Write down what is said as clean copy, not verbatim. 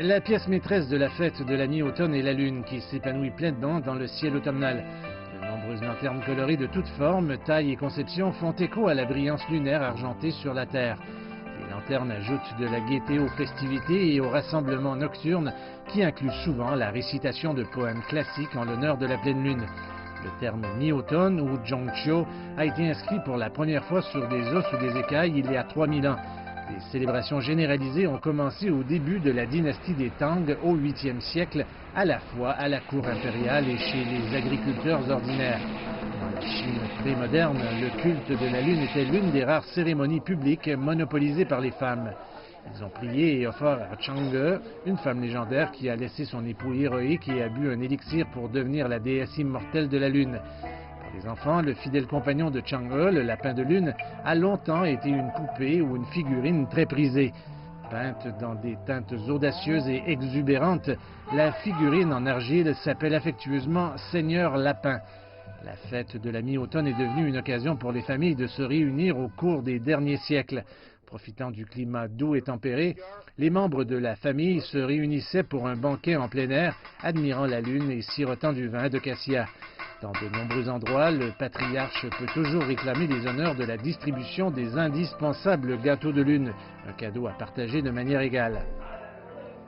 La pièce maîtresse de la fête de la mi-automne est la lune qui s'épanouit pleinement dans le ciel automnal. De nombreuses lanternes colorées de toutes formes, tailles et conceptions font écho à la brillance lunaire argentée sur la Terre. Les lanternes ajoutent de la gaieté aux festivités et aux rassemblements nocturnes qui incluent souvent la récitation de poèmes classiques en l'honneur de la pleine lune. Le terme mi-automne ou Zhongqiu a été inscrit pour la première fois sur des os ou des écailles il y a 3000 ans. Les célébrations généralisées ont commencé au début de la dynastie des Tang au 8e siècle, à la fois à la cour impériale et chez les agriculteurs ordinaires. Dans la Chine prémoderne, le culte de la lune était l'une des rares cérémonies publiques monopolisées par les femmes. Ils ont prié et offert à Chang'e, une femme légendaire qui a laissé son époux héroïque et a bu un élixir pour devenir la déesse immortelle de la lune. Pour les enfants, le fidèle compagnon de Chang'e, le lapin de lune, a longtemps été une poupée ou une figurine très prisée. Peinte dans des teintes audacieuses et exubérantes, la figurine en argile s'appelle affectueusement Seigneur Lapin. La fête de la mi-automne est devenue une occasion pour les familles de se réunir au cours des derniers siècles. Profitant du climat doux et tempéré, les membres de la famille se réunissaient pour un banquet en plein air, admirant la lune et sirotant du vin de cassia. Dans de nombreux endroits, le patriarche peut toujours réclamer les honneurs de la distribution des indispensables gâteaux de lune, un cadeau à partager de manière égale.